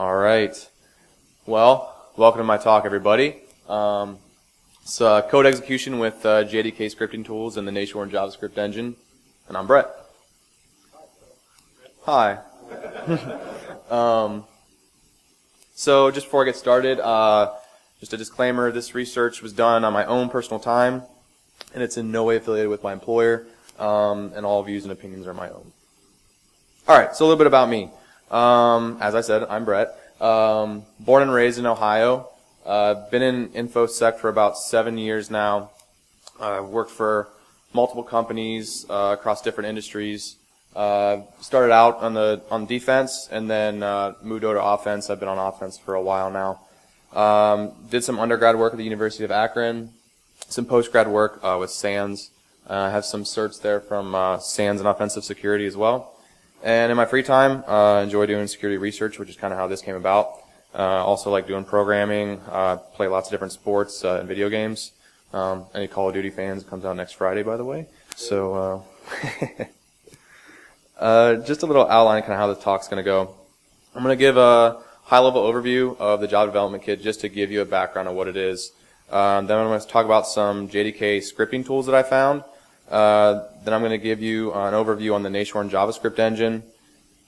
All right. Well, welcome to my talk, everybody. It's code execution with JDK scripting tools and the Nashorn Javascript engine. And I'm Brett. Hi. So just before I get started, just a disclaimer, this research was done on my own personal time, and it's in no way affiliated with my employer, and all views and opinions are my own. All right, so a little bit about me. As I said, I'm Brett. Born and raised in Ohio. Been in InfoSec for about 7 years now. Worked for multiple companies across different industries. Started out on defense and then moved over to offense. I've been on offense for a while now. Did some undergrad work at the University of Akron. Some postgrad work with SANS. I have some certs there from SANS and offensive security as well. And in my free time, enjoy doing security research, which is kind of how this came about. Also like doing programming, play lots of different sports and video games. Any Call of Duty fans, it comes out next Friday, by the way. So, just a little outline kind of how the talk's going to go. I'm going to give a high-level overview of the Java Development Kit just to give you a background of what it is. Then I'm going to talk about some JDK scripting tools that I found. Then I'm going to give you an overview on the Nashorn JavaScript engine.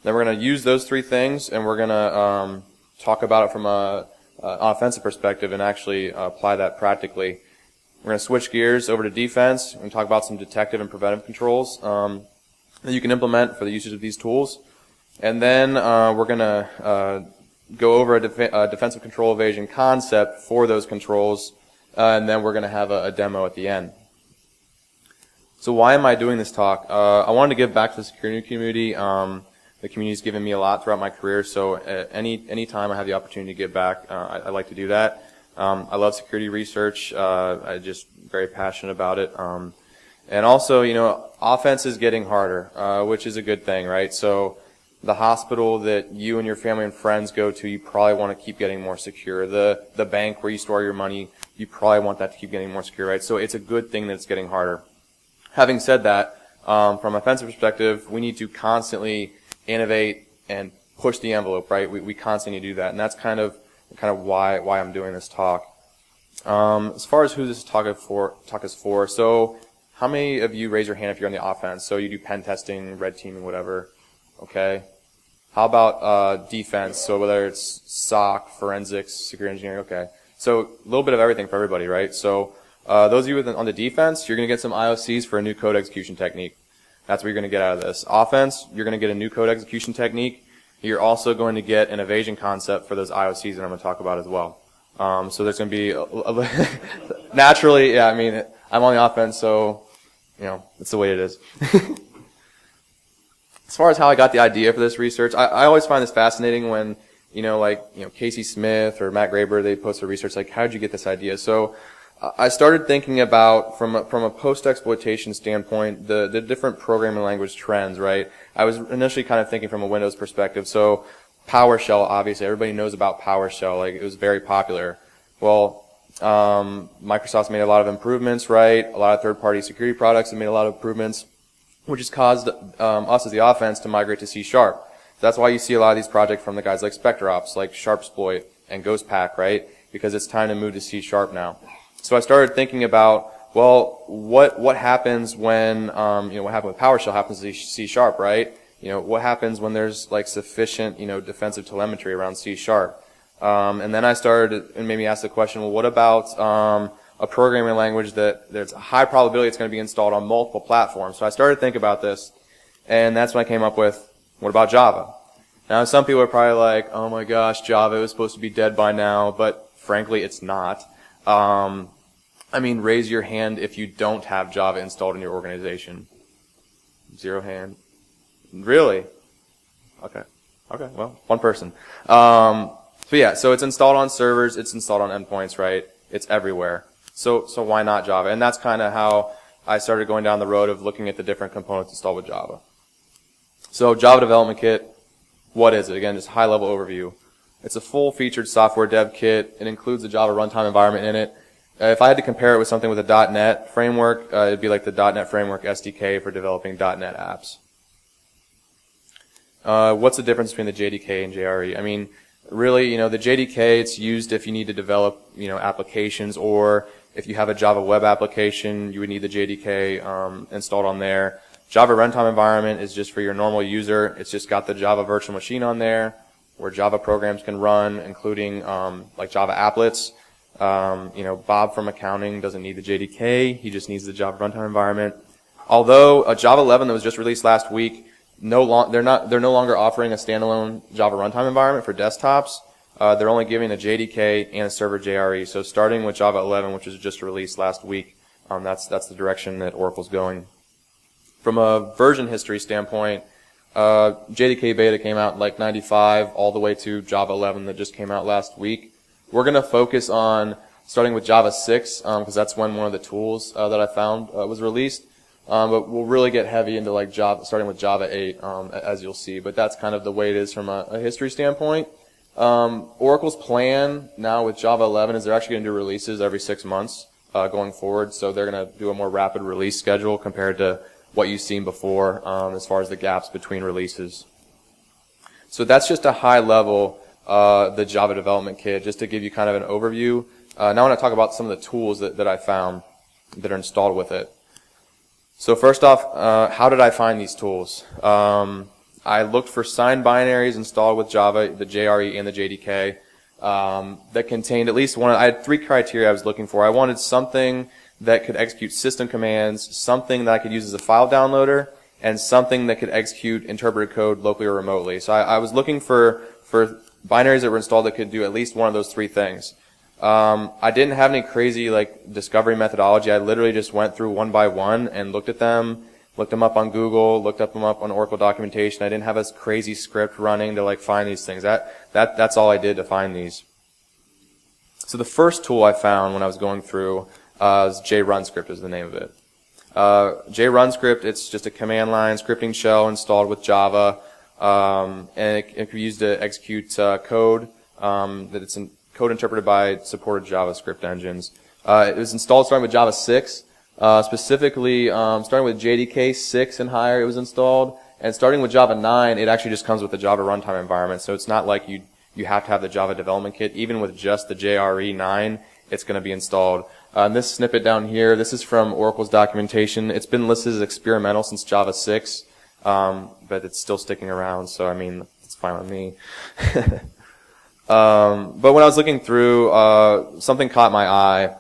Then we're going to use those three things, and we're going to talk about it from an offensive perspective and actually apply that practically. We're going to switch gears over to defense and talk about some detective and preventive controls that you can implement for the usage of these tools. And then we're going to go over a defensive control evasion concept for those controls, and then we're going to have a demo at the end. So why am I doing this talk? I wanted to give back to the security community. The community's given me a lot throughout my career, so any time I have the opportunity to give back, I like to do that. I love security research. I'm just very passionate about it. And also, you know, offense is getting harder, which is a good thing, right? So the hospital that you and your family and friends go to, you probably want to keep getting more secure. The bank where you store your money, you probably want that to keep getting more secure, right? So it's a good thing that it's getting harder. Having said that, from an offensive perspective, we need to constantly innovate and push the envelope, right? We constantly do that, and that's kind of why I'm doing this talk. As far as who this talk is for, so how many of you raise your hand if you're on the offense? So you do pen testing, red teaming, whatever. Okay. How about defense? So whether it's SOC, forensics, security engineering. Okay. So a little bit of everything for everybody, right? So those of you on the defense, you're going to get some IOCs for a new code execution technique. That's what you're going to get out of this. Offense, you're going to get a new code execution technique. You're also going to get an evasion concept for those IOCs that I'm going to talk about as well. So there's going to be naturally, yeah. I mean, I'm on the offense, so you know it's the way it is. As far as how I got the idea for this research, I always find this fascinating when Casey Smith or Matt Graber, they post their research like, how did you get this idea? So I started thinking about, from a post-exploitation standpoint, the different programming language trends, right? I was initially kind of thinking from a Windows perspective. So PowerShell, obviously, everybody knows about PowerShell. Like, it was very popular. Well, Microsoft's made a lot of improvements, right? A lot of third-party security products have made a lot of improvements, which has caused us as the offense to migrate to C#. So that's why you see a lot of these projects from the guys like SpectreOps, like Sharpsploit and GhostPack, right? Because it's time to move to C# now. So I started thinking about, well, what happens when, what happened with PowerShell happens to C#, right? What happens when there's like sufficient, defensive telemetry around C#? And then I started and made me ask the question, well, what about a programming language that there's a high probability it's going to be installed on multiple platforms? So I started to think about this, and that's when I came up with, what about Java? Now, some people are probably like, oh my gosh, Java is supposed to be dead by now, but frankly, it's not. I mean, raise your hand if you don't have Java installed in your organization. 0 hand. Really? Okay. Okay, well, one person. So yeah, so it's installed on servers, it's installed on endpoints, right? It's everywhere. So why not Java? And that's kind of how I started going down the road of looking at the different components installed with Java. So Java Development Kit, what is it? Again, just high-level overview. It's a full-featured software dev kit. It includes a Java runtime environment in it. If I had to compare it with something with a .NET framework, it'd be like the .NET Framework SDK for developing .NET apps. What's the difference between the JDK and JRE? I mean, Really, the JDK, it's used if you need to develop, applications, or if you have a Java web application, you would need the JDK installed on there. Java runtime environment is just for your normal user. It's just got the Java virtual machine on there where Java programs can run, including like Java applets. Bob from accounting doesn't need the JDK. He just needs the Java runtime environment. Although Java 11 that was just released last week, they're no longer offering a standalone Java runtime environment for desktops. They're only giving a JDK and a server JRE. So starting with Java 11, which was just released last week, that's the direction that Oracle's going. From a version history standpoint, JDK beta came out in like 95 all the way to Java 11 that just came out last week. We're going to focus on starting with Java 6 because that's when one of the tools that I found was released. But we'll really get heavy into like Java, starting with Java 8 as you'll see. But that's kind of the way it is from a history standpoint. Oracle's plan now with Java 11 is they're actually going to do releases every 6 months going forward. So they're going to do a more rapid release schedule compared to what you've seen before as far as the gaps between releases. So that's just a high level, the Java Development Kit, just to give you kind of an overview. Now I want to talk about some of the tools that I found that are installed with it. So first off, how did I find these tools? I looked for signed binaries installed with Java, the JRE and the JDK, that contained at least one. I had 3 criteria I was looking for. I wanted something that could execute system commands, something that I could use as a file downloader, and something that could execute interpreted code locally or remotely. So I was looking for binaries that were installed that could do at least one of those 3 things. I didn't have any crazy like discovery methodology. I literally just went through one by one and looked them up on Google, looked them up on Oracle documentation. I didn't have a crazy script running to like find these things. That's all I did to find these. So the first tool I found when I was going through is JRunScript is the name of it. JRunScript, it's just a command line scripting shell installed with Java, and it can be used to execute code that it's code interpreted by supported JavaScript engines. It was installed starting with Java 6, specifically starting with JDK 6 and higher it was installed, and starting with Java 9 it actually just comes with the Java runtime environment, so it's not like you have to have the Java Development Kit. Even with just the JRE 9 it's going to be installed. And this snippet down here, this is from Oracle's documentation. It's been listed as experimental since Java 6, but it's still sticking around, so I mean, it's fine with me. But when I was looking through, something caught my eye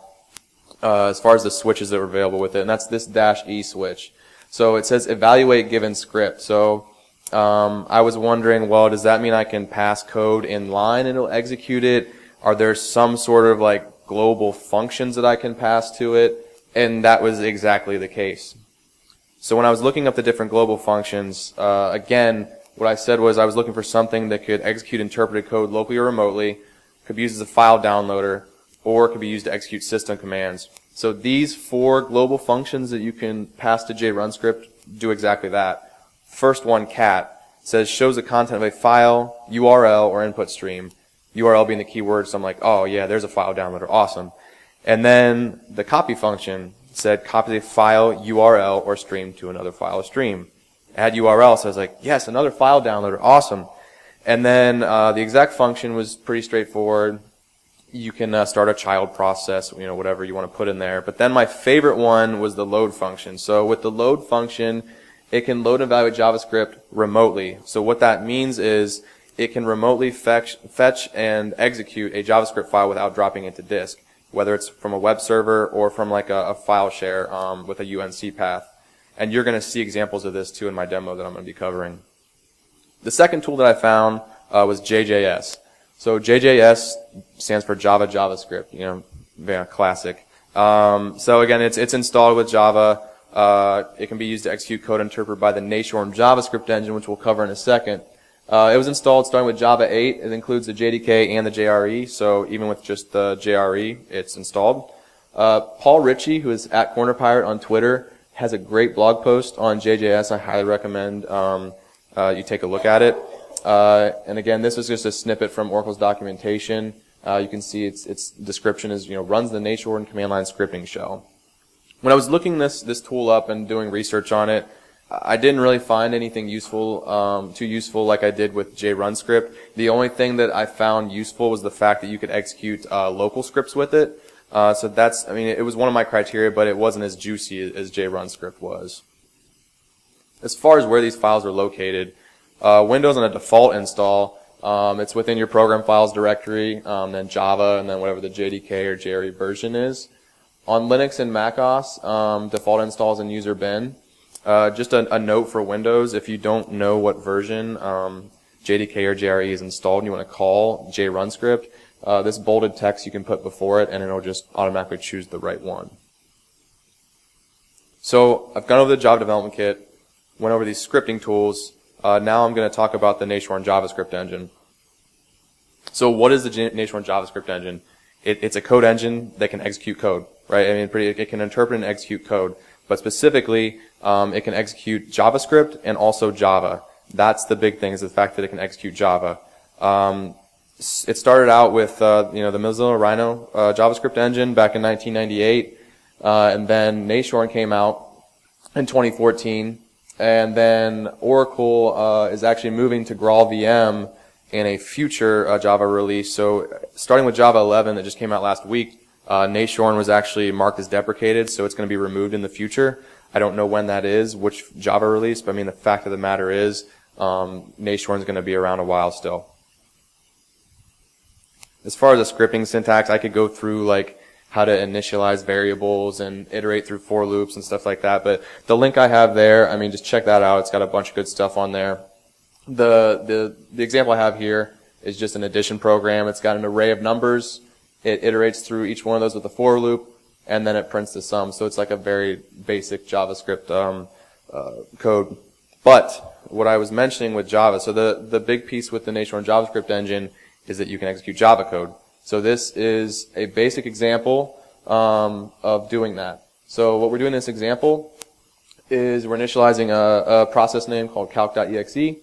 as far as the switches that were available with it, and that's this -E switch. So it says evaluate given script. So I was wondering, well, does that mean I can pass code in line and it'll execute it? Are there some sort of like global functions that I can pass to it? And that was exactly the case. So when I was looking up the different global functions, again, what I said was I was looking for something that could execute interpreted code locally or remotely, could be used as a file downloader, or could be used to execute system commands. So these 4 global functions that you can pass to JRunScript do exactly that. First one, cat, says shows the content of a file, URL, or input stream. URL being the keyword, so I'm like, oh yeah, there's a file downloader, awesome. And then the copy function said copy a file, URL, or stream to another file or stream. Add URL, so I was like, yes, another file downloader, awesome. And then the exec function was pretty straightforward. You can start a child process, whatever you want to put in there. But then my favorite one was the load function. So with the load function, it can load and evaluate JavaScript remotely. So what that means is it can remotely fetch and execute a JavaScript file without dropping it to disk, whether it's from a web server or from like a file share with a UNC path. And you're going to see examples of this too in my demo that I'm going to be covering. The second tool that I found was JJS. So JJS stands for Java JavaScript, very classic. So again, it's installed with Java. It can be used to execute code interpreted by the Nashorn Javascript engine, which we'll cover in a second. It was installed starting with Java 8. It includes the JDK and the JRE, so even with just the JRE, it's installed. Paul Ritchie, who is at Corner Pirate on Twitter, has a great blog post on JJS. I highly recommend you take a look at it. And again, this was just a snippet from Oracle's documentation. You can see its description is, runs the Nashorn command line scripting shell. When I was looking this tool up and doing research on it, I didn't really find anything useful, too useful like I did with JRunScript. The only thing that I found useful was the fact that you could execute local scripts with it. So that's, I mean, it was one of my criteria, but it wasn't as juicy as JRunScript was. As far as where these files are located, Windows on a default install, it's within your program files directory, then Java, and then whatever the JDK or JRE version is. On Linux and macOS, default installs in user bin. Just a note for Windows, if you don't know what version JDK or JRE is installed and you want to call JRunScript, this bolded text you can put before it and it'll just automatically choose the right one. So I've gone over the Java Development Kit, went over these scripting tools. Now I'm going to talk about the Nashorn JavaScript engine. So what is the Nashorn JavaScript engine? It's a code engine that can execute code, right? I mean, it can interpret and execute code, but specifically, it can execute JavaScript and also Java. That's the big thing, is the fact that it can execute Java. It started out with the Mozilla Rhino JavaScript engine back in 1998, and then Nashorn came out in 2014, and then Oracle is actually moving to GraalVM in a future Java release. So starting with Java 11 that just came out last week, Nashorn was actually marked as deprecated, so it's going to be removed in the future. I don't know when that is, which Java release, but I mean the fact of the matter is Nashorn is going to be around a while still. As far as the scripting syntax, I could go through like how to initialize variables and iterate through for loops and stuff like that, but the link I have there, I mean, just check that out. It's got a bunch of good stuff on there. The example I have here is just an addition program. It's got an array of numbers. It iterates through each one of those with a for loop, and then it prints the sum. So it's like a very basic JavaScript code. But what I was mentioning with Java, so the big piece with the Nashorn JavaScript engine is that you can execute Java code. So this is a basic example of doing that. So what we're doing in this example is we're initializing a process name called calc.exe,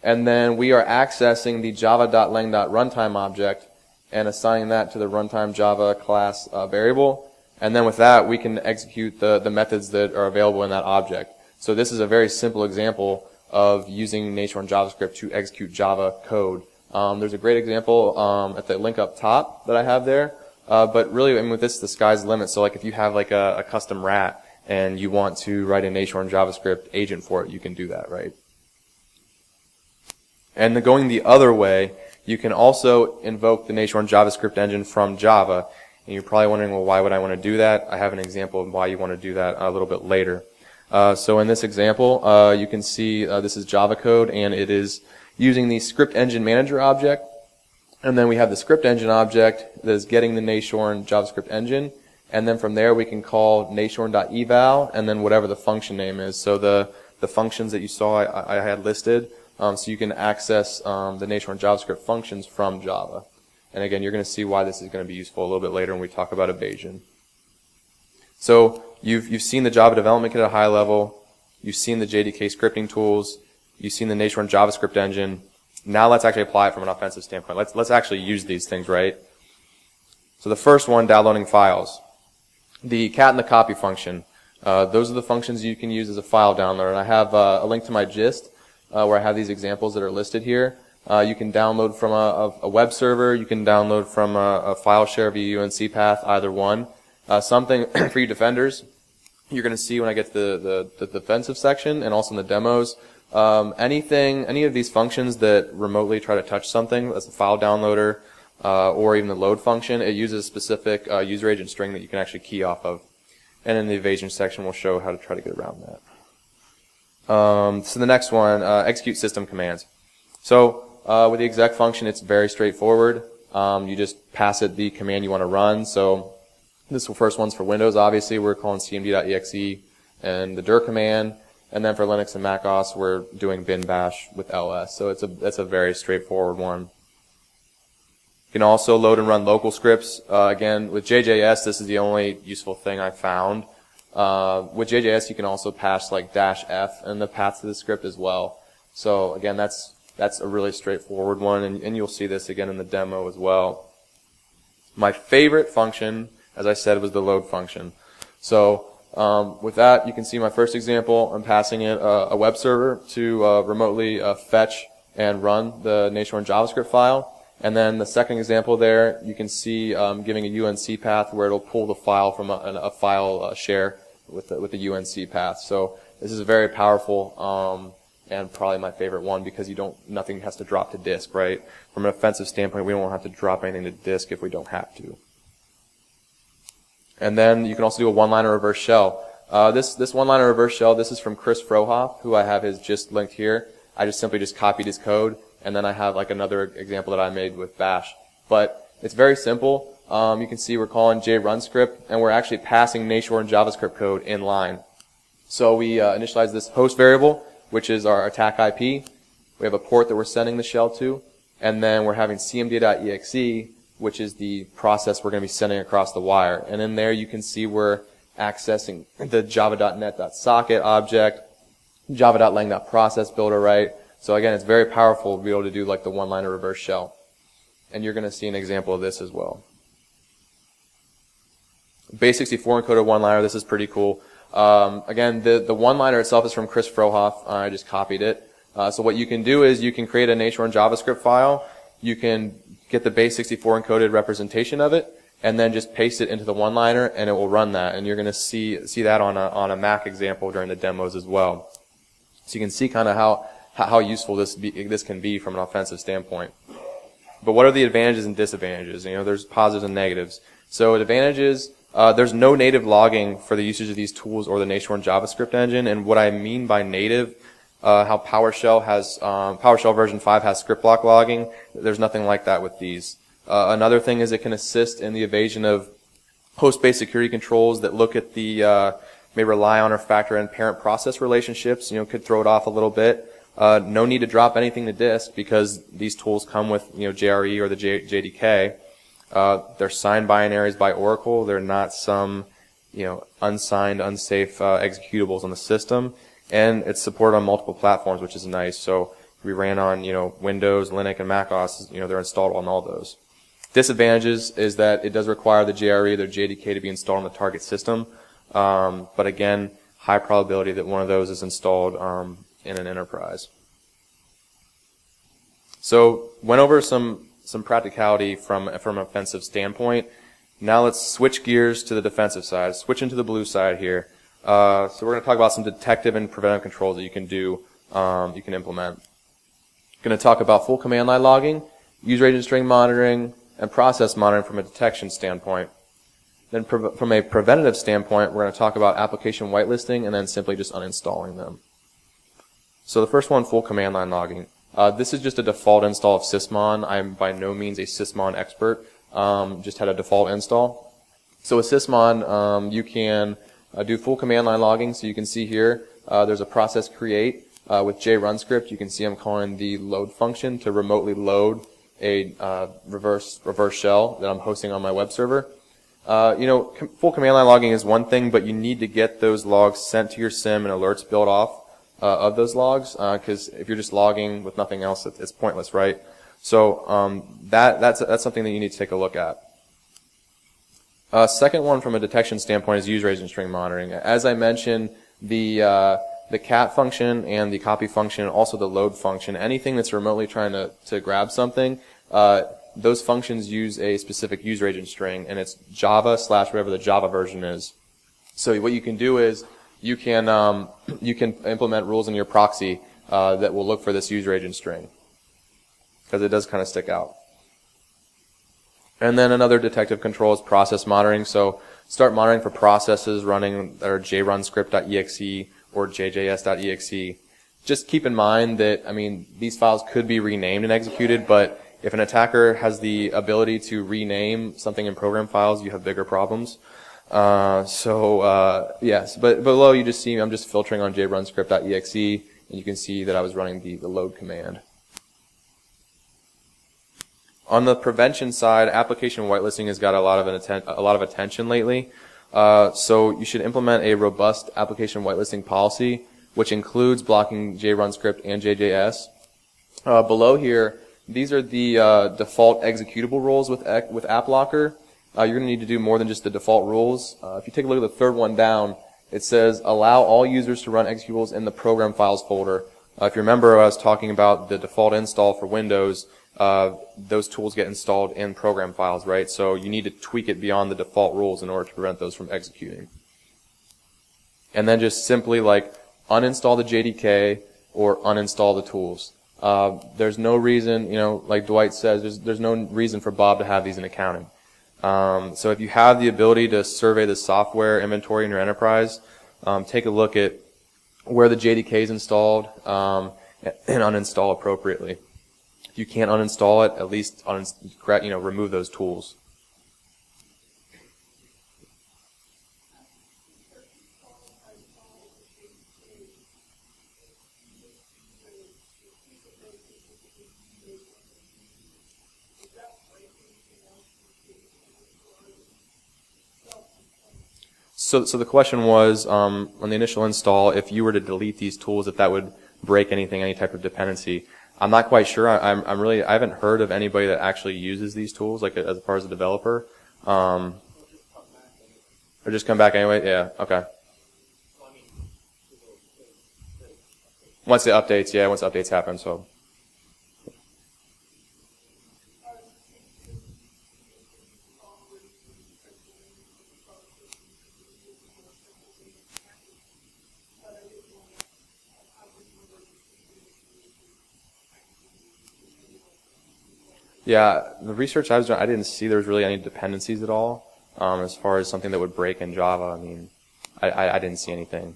and then we are accessing the java.lang.runtime object and assigning that to the runtime Java class variable. And then with that, we can execute the methods that are available in that object. So this is a very simple example of using Nashorn JavaScript to execute Java code. There's a great example at the link up top that I have there. But really, I mean, with this, the sky's the limit. So like if you have like a custom rat and you want to write a Nashorn JavaScript agent for it, you can do that, right? And going the other way, you can also invoke the Nashorn JavaScript engine from Java. And you're probably wondering, well, why would I want to do that? I have an example of why you want to do that a little bit later. So in this example, you can see this is Java code, and it is using the script engine manager object. And then we have the script engine object that is getting the Nashorn JavaScript engine. And then from there, we can call nashorn.eval, and then whatever the function name is. So the functions that you saw I had listed, so you can access the Nashorn JavaScript functions from Java. And again, you're going to see why this is going to be useful a little bit later when we talk about evasion. So you've seen the Java Development Kit at a high level. You've seen the JDK scripting tools. You've seen the Nashorn JavaScript engine. Now let's actually apply it from an offensive standpoint. Let's actually use these things, right? So the first one, downloading files. The cat and the copy function. Those are the functions you can use as a file downloader. And I have a link to my gist where I have these examples that are listed here. You can download from a web server. You can download from a file share via UNC path, either one. Something for you defenders, you're going to see when I get to the defensive section and also in the demos. Any of these functions that remotely try to touch something, as a file downloader or even the load function, it uses a specific user agent string that you can actually key off of. And in the evasion section, we'll show how to try to get around that. So the next one, execute system commands. So with the exec function, it's very straightforward. You just pass it the command you want to run. So this first one's for Windows, obviously. We're calling cmd.exe and the dir command. And then for Linux and Mac OS, we're doing bin bash with ls. So that's a very straightforward one. You can also load and run local scripts. Again, with JJS, this is the only useful thing I found. With JJS, you can also pass like -f in the path to the script as well. So again, that's a really straightforward one, and you'll see this again in the demo as well. My favorite function, as I said, was the load function. So With that, you can see my first example. I'm passing it a web server to remotely fetch and run the Nashorn Javascript file. And then the second example there, you can see giving a UNC path where it'll pull the file from a file share with the UNC path. So this is very powerful and probably my favorite one because nothing has to drop to disk, right? From an offensive standpoint, we don't have to drop anything to disk if we don't have to. And then you can also do a one-liner reverse shell. This one-liner reverse shell, this is from Chris Frohoff, who I have his just linked here. I just simply copied his code, and then I have like another example that I made with Bash. But it's very simple. You can see we're calling JRunScript, and we're actually passing Nashorn JavaScript code in line. So we initialize this host variable, which is our attack IP. We have a port that we're sending the shell to, and then we're having cmd.exe, which is the process we're going to be sending across the wire. And in there you can see we're accessing the java.net.socket object, java.lang.process builder, right? So again, it's very powerful to be able to do like the one-liner reverse shell. And you're going to see an example of this as well. Base64 encoded one-liner, this is pretty cool. Again, the one-liner itself is from Chris Frohoff. I just copied it. So what you can do is you can create a Nashorn JavaScript file. You can get the base64 encoded representation of it, and then just paste it into the one-liner, and it will run that. And you're going to see that on a Mac example during the demos as well. So you can see kind of how useful this can be from an offensive standpoint. But what are the advantages and disadvantages? You know, there's positives and negatives. So advantages, there's no native logging for the usage of these tools or the Nashorn JavaScript engine. And what I mean by native, how PowerShell version 5 has script block logging. There's nothing like that with these. Another thing is it can assist in the evasion of host-based security controls that look at may rely on or factor in parent process relationships. You know, could throw it off a little bit. No need to drop anything to disk because these tools come with, you know, JRE or the JDK. They're signed binaries by Oracle. They're not some, you know, unsigned, unsafe executables on the system. And it's supported on multiple platforms, which is nice. So we ran on, you know, Windows, Linux, and Mac OS. You know, they're installed on all those. Disadvantages is that it does require the JRE or the JDK to be installed on the target system. But again, high probability that one of those is installed in an enterprise. So went over some practicality from an offensive standpoint. Now let's switch gears to the defensive side. Switch into the blue side here. So we're going to talk about some detective and preventive controls that you can do, you can implement. Going to talk about full command line logging, user agent string monitoring, and process monitoring from a detection standpoint. Then from a preventative standpoint, we're going to talk about application whitelisting and then simply just uninstalling them. So the first one, full command line logging. This is just a default install of Sysmon. I'm by no means a Sysmon expert. Just had a default install. So with Sysmon, you can do full command line logging. So you can see here, there's a process create. With JRunScript, you can see I'm calling the load function to remotely load a reverse shell that I'm hosting on my web server. You know, full command line logging is one thing, but you need to get those logs sent to your SIM and alerts built off of those logs, because if you're just logging with nothing else, it's pointless, right? So that's something that you need to take a look at. Second one from a detection standpoint is user agent string monitoring. As I mentioned, the cat function and the copy function, and also the load function, anything that's remotely trying to grab something, those functions use a specific user agent string, and it's Java / whatever the Java version is. So what you can do is you can implement rules in your proxy that will look for this user agent string, because it does kind of stick out. And then another detective control is process monitoring. So start monitoring for processes running that are jrunscript.exe or jjs.exe. Just keep in mind that, I mean, these files could be renamed and executed, but if an attacker has the ability to rename something in program files, you have bigger problems. Yes, but below you just see I'm just filtering on jrunscript.exe, and you can see that I was running the load command. On the prevention side, application whitelisting has got a lot of attention lately. So you should implement a robust application whitelisting policy, which includes blocking JRunScript and JJS. Below here, these are the default executable rules with AppLocker. You're going to need to do more than just the default rules. If you take a look at the third one down, it says allow all users to run executables in the program files folder. If you remember, I was talking about the default install for Windows. Those tools get installed in program files, right? So you need to tweak it beyond the default rules in order to prevent those from executing. And then just simply like uninstall the JDK or uninstall the tools. There's no reason, like Dwight says, there's no reason for Bob to have these in accounting. So if you have the ability to survey the software inventory in your enterprise, take a look at where the JDK is installed and uninstall appropriately. If you can't uninstall it, at least remove those tools. So the question was, on the initial install, if you were to delete these tools, if that would break anything, any type of dependency. I'm not quite sure. I haven't heard of anybody that actually uses these tools, like as far as a developer. Or just come back anyway? Yeah, okay. Once the updates happen, so. Yeah, the research I was doing, I didn't see there was really any dependencies at all. As far as something that would break in Java, I mean, I didn't see anything.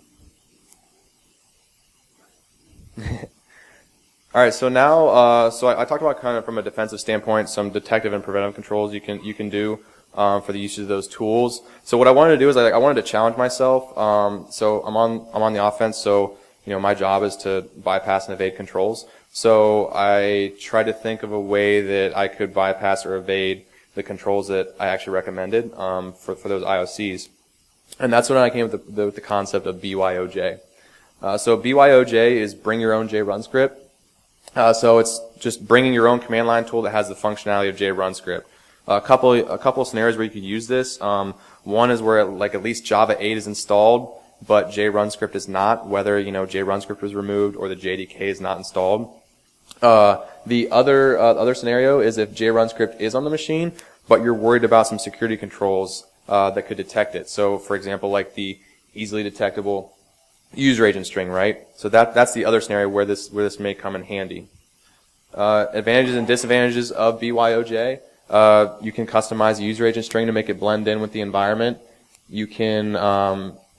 All right, so now, so I talked about kind of from a defensive standpoint, some detective and preventive controls you can do for the use of those tools. So what I wanted to do is I wanted to challenge myself. So I'm on the offense. So my job is to bypass and evade controls. So I tried to think of a way that I could bypass or evade the controls that I actually recommended for those IOCs. And that's when I came with the concept of BYOJ. So BYOJ is bring your own JRunScript. So it's just bringing your own command line tool that has the functionality of JRunScript. A couple of scenarios where you could use this. One is where at least Java 8 is installed, but JRunScript is not, whether JRunScript was removed or the JDK is not installed. The other scenario is if JRunScript is on the machine, but you're worried about some security controls that could detect it. So, for example, like the easily detectable user agent string, right? So that's the other scenario where this may come in handy. Advantages and disadvantages of BYOJ. You can customize the user agent string to make it blend in with the environment. You can,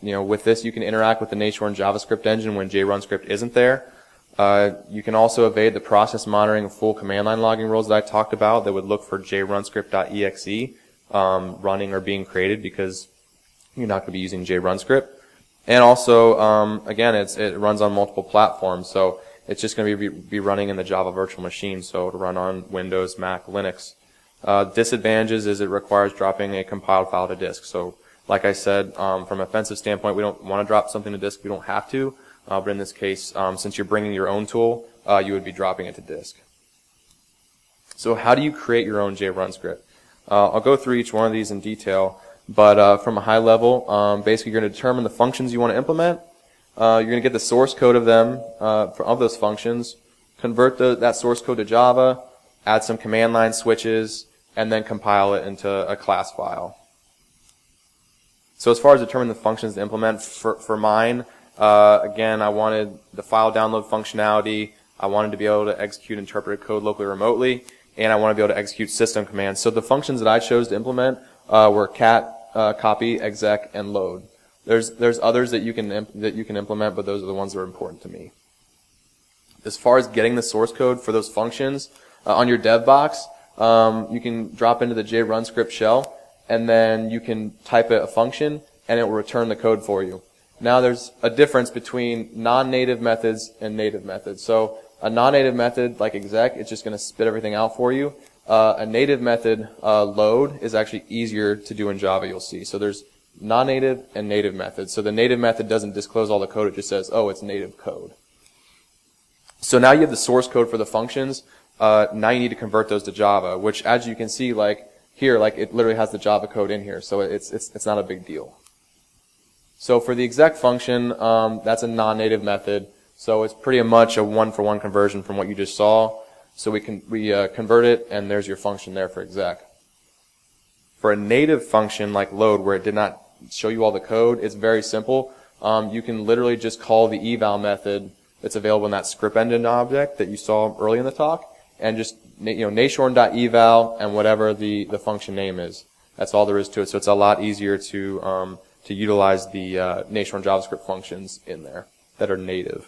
with this, you can interact with the Nashorn JavaScript engine when JRunScript isn't there. You can also evade the process monitoring of full command line logging rules that I talked about that would look for jrunscript.exe running or being created because you're not going to be using JRunScript. And also, again, it runs on multiple platforms, so it's just going to be running in the Java virtual machine, so it'll run on Windows, Mac, Linux. Disadvantages is it requires dropping a compiled file to disk. So, like I said, from an offensive standpoint, we don't want to drop something to disk. We don't have to. But in this case, since you're bringing your own tool, you would be dropping it to disk. So how do you create your own JRunScript? I'll go through each one of these in detail, but from a high level, basically you're going to determine the functions you want to implement. You're going to get the source code of them, of those functions, convert that source code to Java, add some command line switches, and then compile it into a class file. So as far as determining the functions to implement, for mine, again, I wanted the file download functionality. I wanted to be able to execute interpreted code locally or remotely, and I want to be able to execute system commands. So the functions that I chose to implement were cat, copy, exec, and load. There's others that you can implement, but those are the ones that are important to me. As far as getting the source code for those functions, on your dev box, you can drop into the JRunScript shell, and then you can type a function, and it will return the code for you. Now there's a difference between non-native methods and native methods. So a non-native method like exec, it's just going to spit everything out for you. A native method, load, is actually easier to do in Java, you'll see. So there's non-native and native methods. So the native method doesn't disclose all the code, it just says, oh, it's native code. So now you have the source code for the functions. Now you need to convert those to Java, which as you can see, like here, like it literally has the Java code in here, so it's not a big deal. So for the exec function, that's a non-native method. So it's pretty much a one-for-one conversion from what you just saw. So we convert it, and there's your function there for exec. For a native function like load, where it did not show you all the code, it's very simple. You can literally just call the eval method that's available in that script engine object that you saw early in the talk, and just nashorn.eval and whatever the function name is. That's all there is to it. So it's a lot easier to utilize the Nashorn JavaScript functions in there that are native.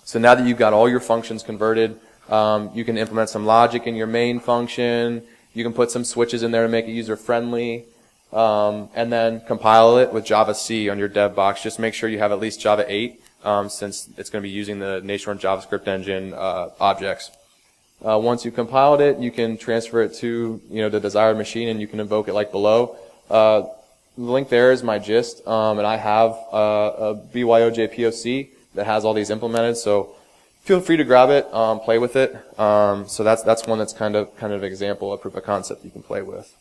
So now that you've got all your functions converted, you can implement some logic in your main function. You can put some switches in there to make it user-friendly, and then compile it with Java C on your dev box. Just make sure you have at least Java 8, since it's going to be using the Nashorn JavaScript engine objects. Once you've compiled it, you can transfer it to the desired machine, and you can invoke it like below. The link there is my gist, and I have a BYOJ POC that has all these implemented. So feel free to grab it, play with it. So that's one that's kind of an example of proof of concept you can play with.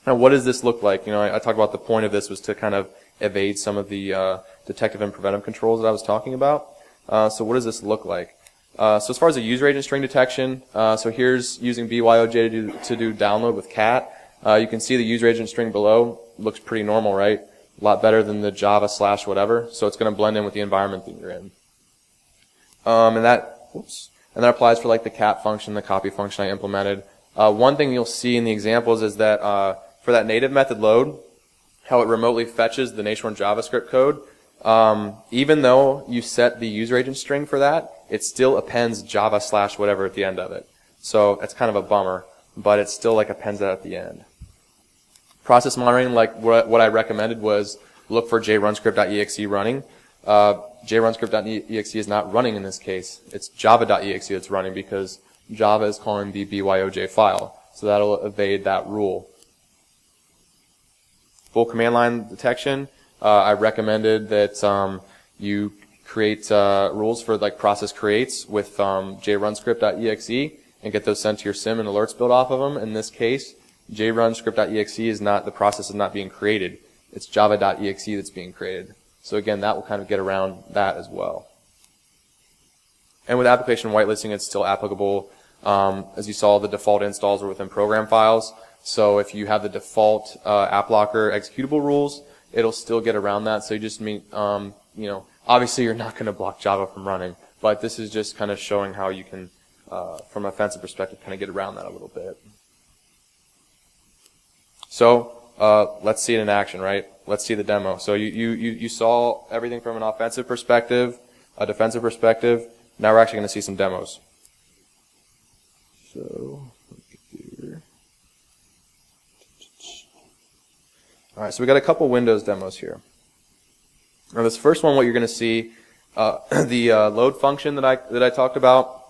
Now, what does this look like? I talked about the point of this was to kind of evade some of the detective and preventive controls that I was talking about. So what does this look like? So as far as the user agent string detection, so here's using BYOJ to do download with cat. You can see the user agent string below looks pretty normal, right? A lot better than the Java / whatever. So it's going to blend in with the environment that you're in. And that applies for like the cat function, the copy function I implemented. One thing you'll see in the examples is that for that native method load, how it remotely fetches the Nashorn JavaScript code, even though you set the user agent string for that, it still appends Java / whatever at the end of it. So it's kind of a bummer, but it still like appends that at the end. Process monitoring, like what I recommended was look for jrunscript.exe running. jrunscript.exe is not running in this case. It's java.exe that's running because Java is calling the BYOJ file. So that'll evade that rule. Full command line detection, I recommended that you create rules for like process creates with jrunscript.exe and get those sent to your sim and alerts built off of them. In this case, jrunscript.exe is not, the process is not being created. It's java.exe that's being created. So again, that will kind of get around that as well. And with application whitelisting, it's still applicable. As you saw, the default installs are within program files. So if you have the default app locker executable rules, it'll still get around that. So you just mean, obviously you're not going to block Java from running, but this is just kind of showing how you can, from an offensive perspective, kind of get around that a little bit. So let's see it in action, right? Let's see the demo. So you saw everything from an offensive perspective, a defensive perspective. Now we're actually going to see some demos. So, here. All right, so we got a couple Windows demos here. Now this first one, what you're going to see, the load function that I talked about,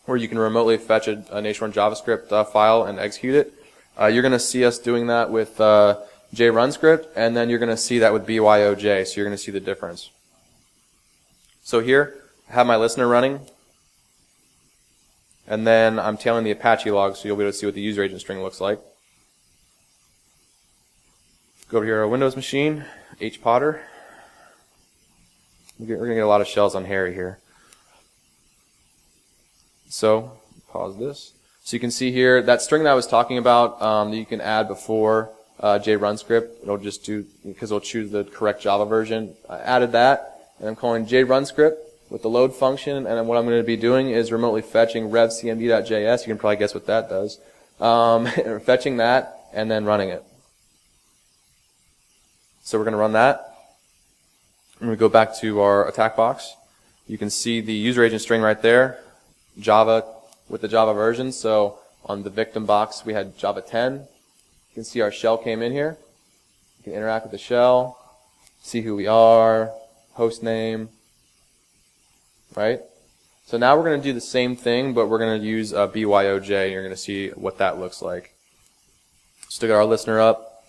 where you can remotely fetch a Nashorn JavaScript file and execute it. You're going to see us doing that with JRunScript, and then you're going to see that with BYOJ, so you're going to see the difference. So here, I have my listener running, and then I'm tailing the Apache log, so you'll be able to see what the user agent string looks like. Go over here to our Windows machine, hpotter. We're going to get a lot of shells on Harry here. So, pause this. So you can see here, that string that I was talking about that you can add before JRunScript, it'll just do, because it'll choose the correct Java version. I added that, and I'm calling JRunScript with the load function, and then what I'm going to be doing is remotely fetching revcmd.js. You can probably guess what that does. Fetching that, and then running it. So we're going to run that. And we go back to our attack box. You can see the user agent string right there, Java with the Java version. So on the victim box, we had Java 10. You can see our shell came in here. You can interact with the shell, see who we are, host name, right? So now we're going to do the same thing, but we're going to use BYOJ, and you're going to see what that looks like. Still got our listener up.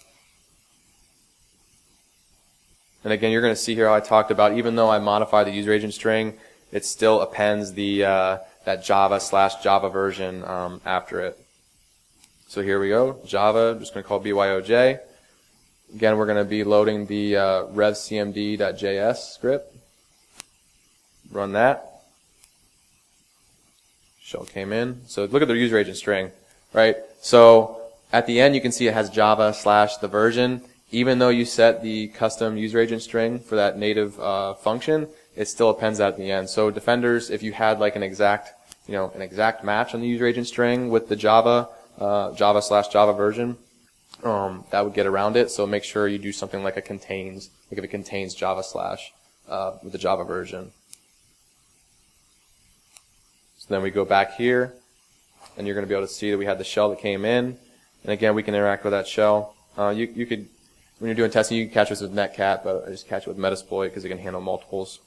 And again, you're going to see here how I talked about, even though I modify the user agent string, it still appends the that Java/Java version after it. So here we go, Java, I'm just going to call BYOJ. Again, we're going to be loading the revcmd.js script. Run that. Shell came in. So look at the user agent string, right? So at the end, you can see it has Java/the version. Even though you set the custom user agent string for that native function, it still appends that at the end. So defenders, if you had like an exact match on the user agent string with the Java/Java version, that would get around it. So make sure you do something like if it contains Java/ with the Java version. So then we go back here, and you're going to be able to see that we had the shell that came in. And again, we can interact with that shell. You could, when you're doing testing, you can catch this with netcat, but I just catch it with Metasploit because it can handle multiples.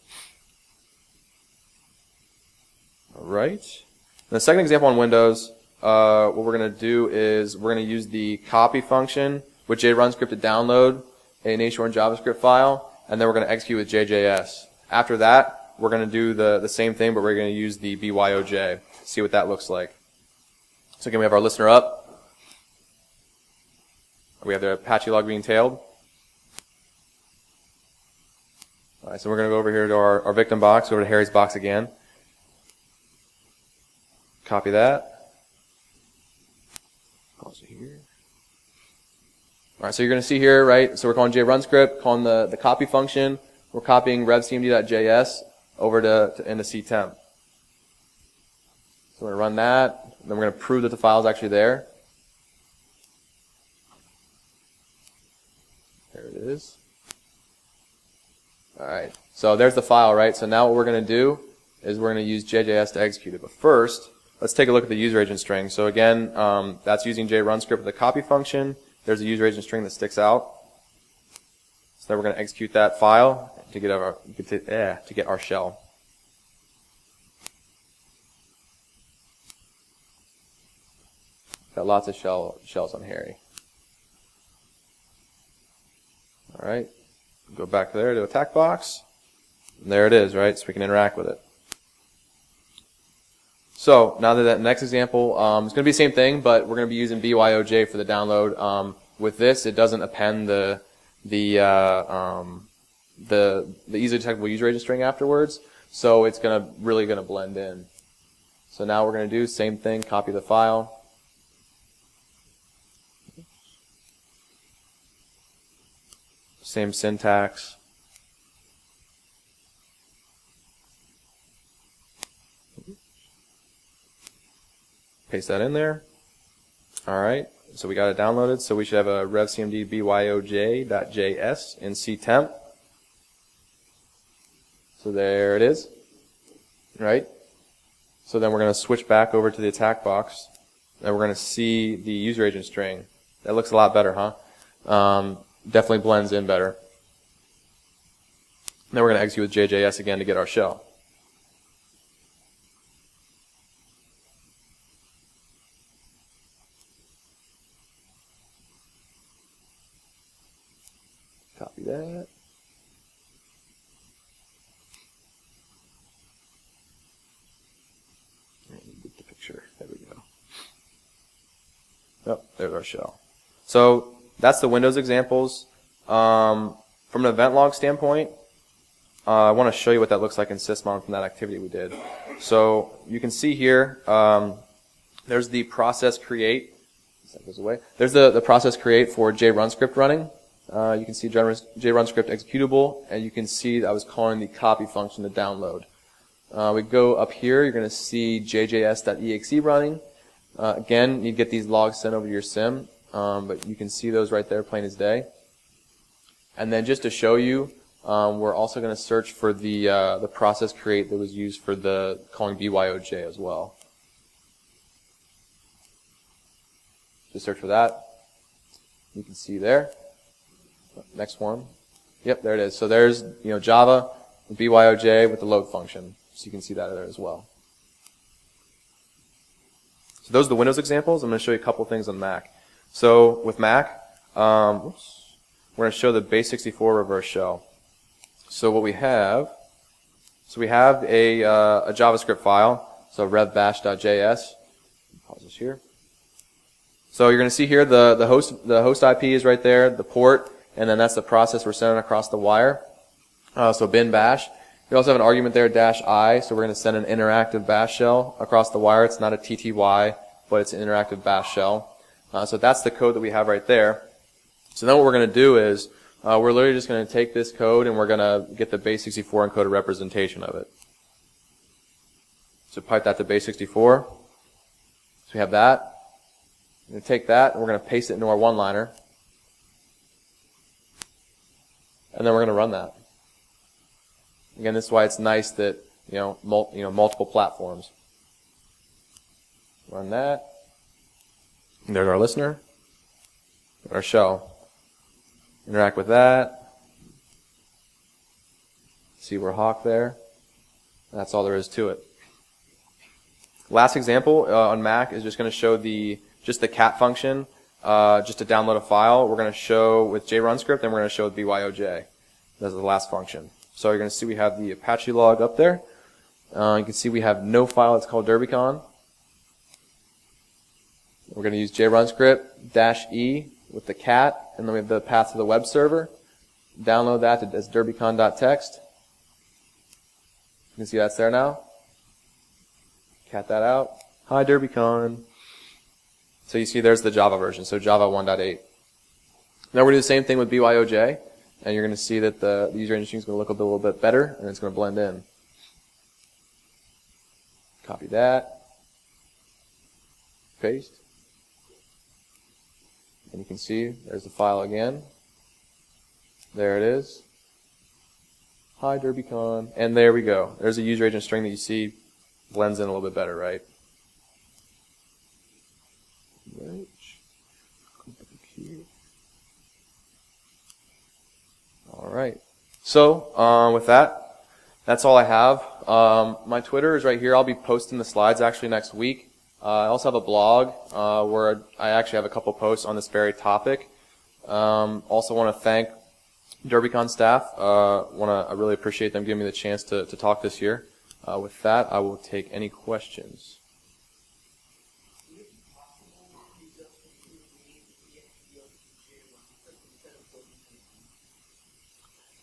All right. And the second example on Windows, what we're going to do is we're going to use the copy function with JRunScript to download a Nashorn Javascript file, and then we're going to execute with JJS. After that, we're going to do the same thing, but we're going to use the BYOJ. See what that looks like. So again, we have our listener up. We have the Apache log being tailed. All right, so we're going to go over here to our victim box, over to Harry's box again. Copy that. Pause it here. All right, so you're going to see here, right? So we're calling JRunScript, calling the copy function. We're copying revcmd.js over into ctemp. So we're going to run that. Then we're going to prove that the file is actually there. There it is. All right. So there's the file, right? So now what we're going to do is we're going to use JJS to execute it. But first, let's take a look at the user agent string. So again, that's using JRunScript with the copy function. There's a user agent string that sticks out. So then we're going to execute that file to get our shell. Got lots of shells on Harry. All right, go back there to attack box. And there it is, right? So we can interact with it. So now that next example, it's going to be the same thing, but we're going to be using BYOJ for the download. With this, it doesn't append the easily detectable user agent string afterwards, so it's really going to blend in. So now we're going to do the same thing, copy the file. Same syntax. Paste that in there. All right, so we got it downloaded. So we should have a revcmd byoj.js in ctemp. So there it is. Right. So then we're going to switch back over to the attack box, and we're going to see the user agent string. That looks a lot better, huh? Definitely blends in better. Then we're going to execute with JJS again to get our shell. Copy that. Get the picture. There we go. Oh, there's our shell. So that's the Windows examples. From an event log standpoint, I want to show you what that looks like in sysmon from that activity we did. So you can see here, there's the process create. That goes away. There's the process create for JRunScript running. You can see JRunScript executable, and you can see that I was calling the copy function to download. We go up here, you're going to see jjs.exe running. Again, you need to get these logs sent over to your sim. But you can see those right there, plain as day. And then just to show you, we're also going to search for the process create that was used for the calling BYOJ as well. Just search for that. You can see there. Next one. Yep, there it is. So there's Java BYOJ with the load function. So you can see that there as well. So those are the Windows examples. I'm going to show you a couple things on Mac. So with Mac, we're going to show the base64 reverse shell. So what we have, we have a JavaScript file, so revbash.js. Pause this here. So you're going to see here the host IP is right there, the port and then that's the process we're sending across the wire. So bin bash. We also have an argument there, -I, so we're going to send an interactive bash shell across the wire. It's not a TTY, but it's an interactive bash shell. So that's the code that we have right there. So then what we're going to do is we're literally just going to take this code and we're going to get the base64 encoded representation of it. So pipe that to base64. So we have that. We're going to take that and we're going to paste it into our one-liner. And then we're going to run that. Again, this is why it's nice that multiple platforms. Run that. And there's our listener. Our shell. Interact with that. See we're Hawk there. That's all there is to it. Last example on Mac is just going to show just the cat function, just to download a file. We're going to show with JRunScript, and we're going to show with BYOJ. That's the last function. So you're going to see we have the Apache log up there. You can see we have no file that's called Derbycon. We're going to use JRunScript -E with the cat, and then we have the path to the web server. Download that as derbycon.txt. You can see that's there now. Cat that out. Hi, Derbycon. So you see there's the Java version, so Java 1.8. Now we're going to do the same thing with BYOJ, and you're going to see that the user interface is going to look a little bit better, and it's going to blend in. Copy that. Paste. And you can see there's the file again. There it is. Hi, Derbycon. And there we go. There's a user agent string that you see blends in a little bit better, right? All right. So with that, that's all I have. My Twitter is right here. I'll be posting the slides actually next week. I also have a blog where I actually have a couple posts on this very topic. Also want to thank Derbycon staff. I really appreciate them giving me the chance to talk this year. With that, I will take any questions.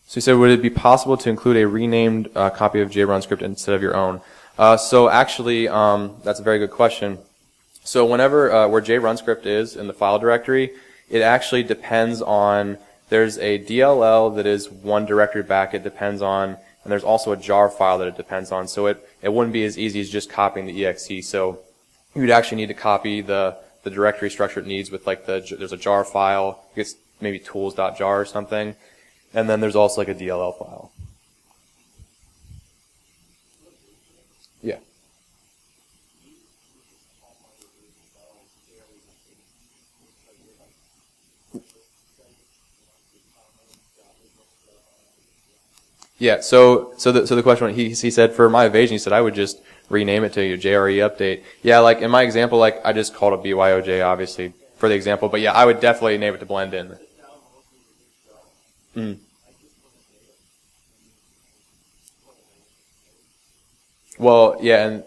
So you said, would it be possible to include a renamed copy of JRunScript instead of your own? So actually, that's a very good question. So whenever where JRunScript is in the file directory, it actually depends on, there's a DLL that is one directory back it depends on, and there's also a jar file that it depends on. So it wouldn't be as easy as just copying the exe. So you would actually need to copy the directory structure it needs with there's a jar file, I guess maybe tools.jar or something. And then there's also like a DLL file. Yeah. Yeah, so the question, he said for my evasion, he said I would just rename it to your JRE update. Yeah, like in my example, like I just called it BYOJ obviously for the example, but yeah, I would definitely name it to blend in. Mm. Well, and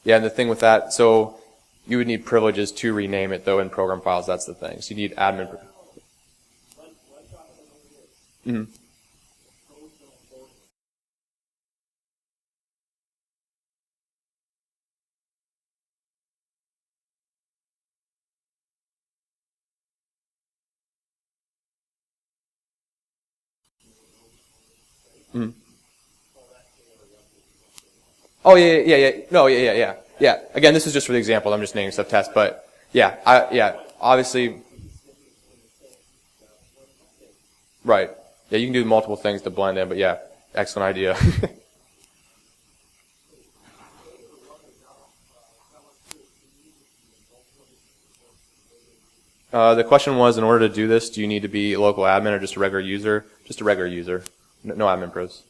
the thing with that, so you would need privileges to rename it though in program files. That's the thing. So you need admin. Mm. Mm. Oh yeah. No, yeah. Again, this is just for the example. I'm just naming stuff test, but yeah, obviously, right. Yeah, you can do multiple things to blend in, but yeah, excellent idea. The question was, in order to do this, do you need to be a local admin or just a regular user? Just a regular user. No admin pros.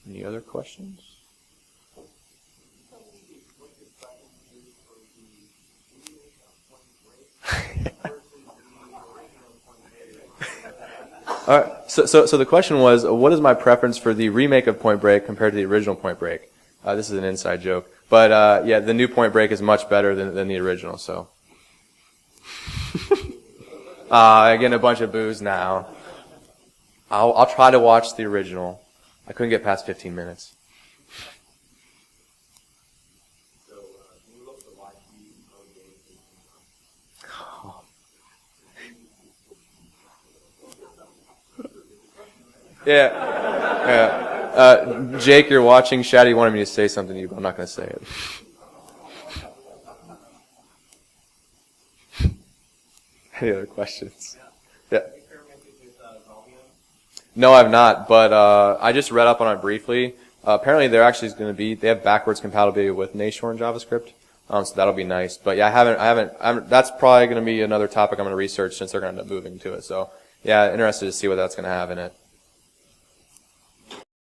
Any other questions? All right. So the question was, what is my preference for the remake of Point Break compared to the original Point Break? This is an inside joke, but yeah, the new Point Break is much better than the original. So, Getting a bunch of boos now. I'll try to watch the original. I couldn't get past 15 minutes. So, can you look at the live feed of the Yeah. Jake, you're watching. Shaddy wanted me to say something to you, but I'm not going to say it. Any other questions? Yeah. No, I've not, but I just read up on it briefly. Apparently, they're actually going to be, they have backwards compatibility with Nashorn Javascript, so that'll be nice. But yeah, I haven't. That's probably going to be another topic I'm going to research since they're going to end up moving to it. So yeah, interested to see what that's going to have in it.